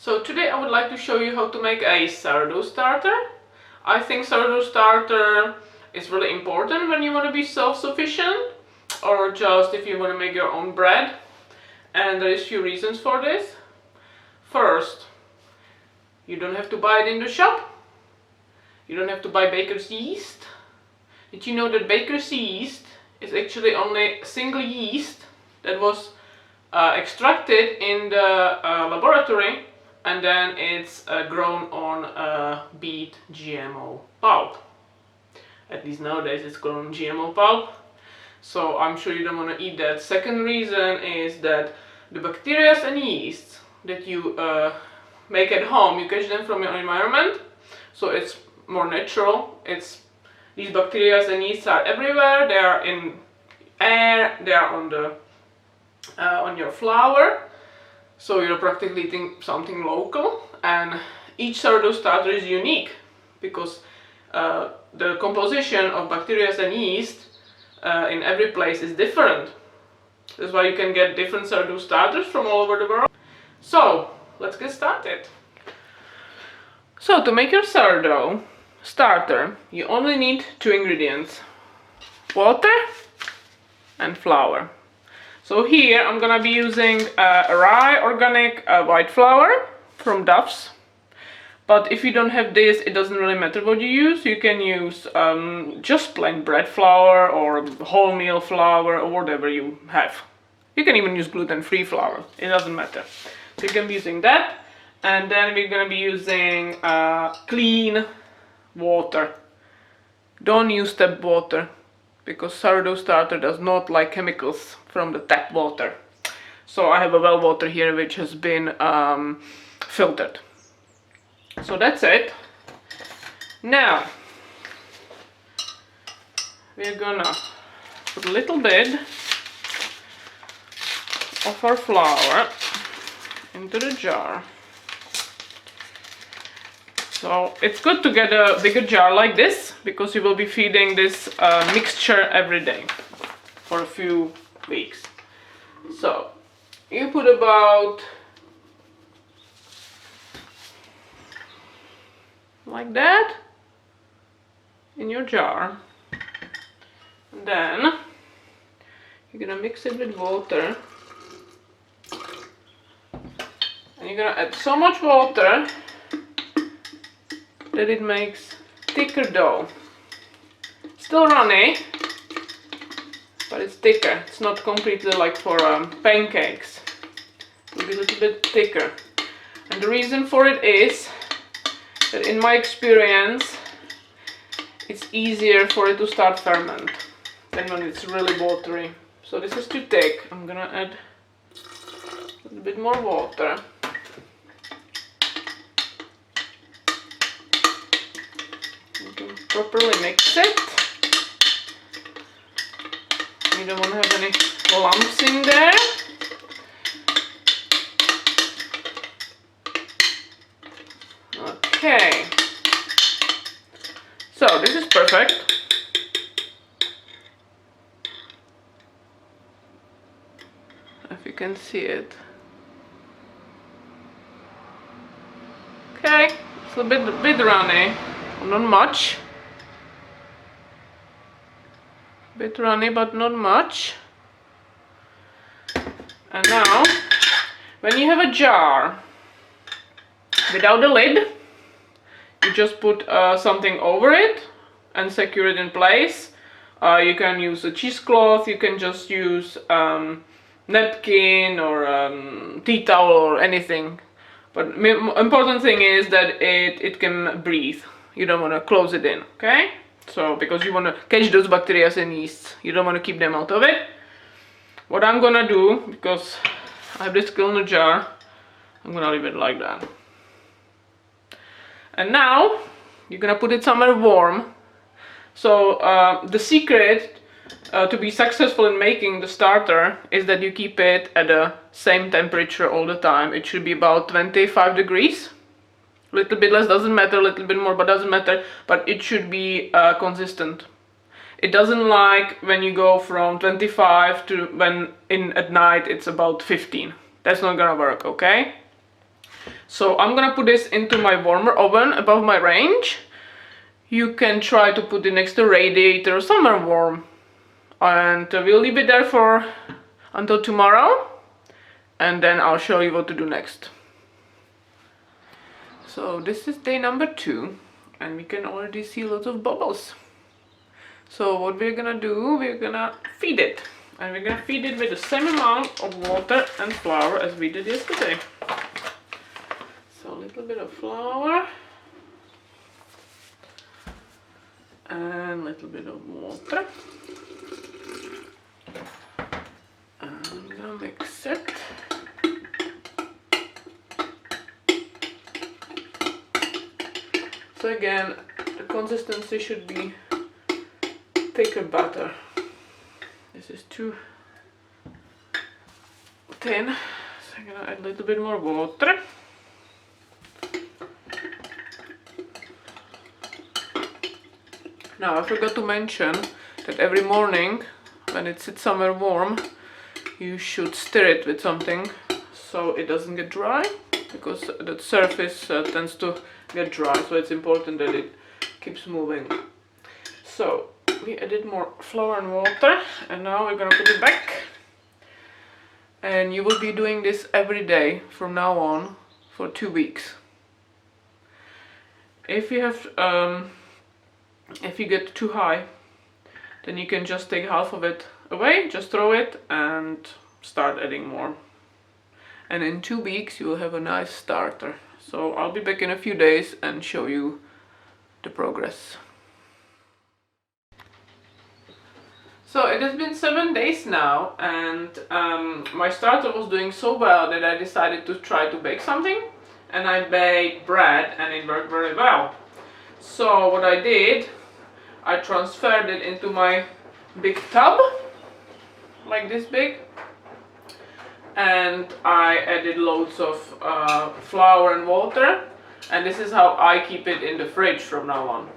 So today I would like to show you how to make a sourdough starter. I think sourdough starter is really important when you want to be self-sufficient or just if you want to make your own bread. And there is few reasons for this. First, you don't have to buy it in the shop. You don't have to buy baker's yeast. Did you know that baker's yeast is actually only single yeast that was extracted in the laboratory, and then it's grown on beet GMO pulp. At least nowadays it's grown on GMO pulp, so I'm sure you don't want to eat that. Second reason is that the bacteria and yeasts that you make at home, you catch them from your environment, so it's more natural. These bacteria and yeasts are everywhere. They are in air, they are on your flour, so you're practically eating something local. And each sourdough starter is unique because the composition of bacteria and yeast in every place is different. That's why you can get different sourdough starters from all over the world. So let's get started. So to make your sourdough starter, you only need two ingredients: water and flour. So here I'm gonna be using rye organic white flour from Duff's. But if you don't have this, it doesn't really matter what you use. You can use just plain bread flour or wholemeal flour or whatever you have. You can even use gluten-free flour, it doesn't matter. So you can be using that. And then we're gonna be using clean water. Don't use tap water, because sourdough starter does not like chemicals from the tap water. So I have a well water here which has been filtered. So that's it. Now we're gonna put a little bit of our flour into the jar. So it's good to get a bigger jar like this, because you will be feeding this mixture every day for a few weeks. So you put about like that in your jar, and then you're gonna mix it with water, and you're gonna add so much water that it makes thicker dough. Still runny, but it's thicker. It's not completely like for pancakes. It'll be a little bit thicker. And the reason for it is that in my experience, it's easier for it to start ferment than when it's really watery. So this is too thick. I'm gonna add a little bit more water. Properly mix it. You don't want to have any lumps in there. Okay. So this is perfect. If you can see it. Okay, it's a bit runny, not much. Bit runny, but not much. And now, when you have a jar without a lid, you just put something over it and secure it in place. You can use a cheesecloth, you can just use napkin or tea towel or anything. But important thing is that it can breathe. You don't want to close it in, okay? So, because you want to catch those bacteria and yeasts, you don't want to keep them out of it. What I'm gonna do, because I have this in a jar, I'm gonna leave it like that. And now you're gonna put it somewhere warm. So the secret to be successful in making the starter is that you keep it at the same temperature all the time. It should be about 25 degrees. A little bit less doesn't matter, a little bit more but doesn't matter, but it should be consistent. It doesn't like when you go from 25 to when at night it's about 15. That's not gonna work, okay? So I'm gonna put this into my warmer oven above my range. You can try to put it next to radiator, somewhere warm. And we'll leave it there for until tomorrow. And then I'll show you what to do next. So this is day number 2. And we can already see lots of bubbles. So what we're gonna do, we're gonna feed it. And we're gonna feed it with the same amount of water and flour as we did yesterday. So a little bit of flour and a little bit of water. And I'm gonna mix it. So again, the consistency should be thicker batter. This is too thin, so I'm gonna add a little bit more water. Now I forgot to mention that every morning when it sits somewhere warm, you should stir it with something so it doesn't get dry, because the surface tends to get dry, so it's important that it keeps moving. So we added more flour and water, and now we're gonna put it back. And you will be doing this every day from now on for 2 weeks. If you have if you get too high, then you can just take half of it away, just throw it and start adding more. And in 2 weeks you will have a nice starter. So I'll be back in a few days and show you the progress. So it has been 7 days now, and my starter was doing so well that I decided to try to bake something. And I baked bread and it worked very well. So what I did, I transferred it into my big tub, like this big. And I added loads of flour and water. And this is how I keep it in the fridge from now on.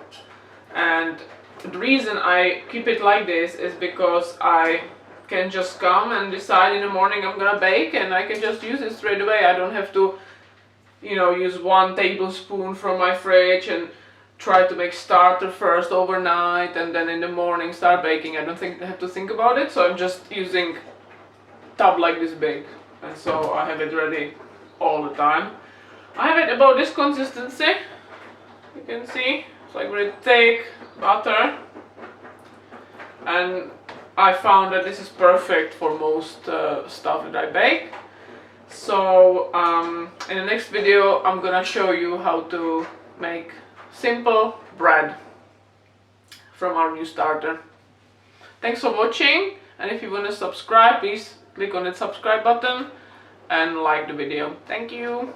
And the reason I keep it like this is because I can just come and decide in the morning I'm gonna bake, and I can just use it straight away. I don't have to, you know, use 1 tablespoon from my fridge and try to make starter first overnight and then in the morning start baking. I don't have to think about it, so I'm just using tub like this big, and so I have it ready all the time. I have it about this consistency, you can see. It's like very thick butter, and I found that this is perfect for most stuff that I bake. So in the next video I'm gonna show you how to make simple bread from our new starter. Thanks for watching, and if you want to subscribe, please click on the subscribe button and like the video. Thank you.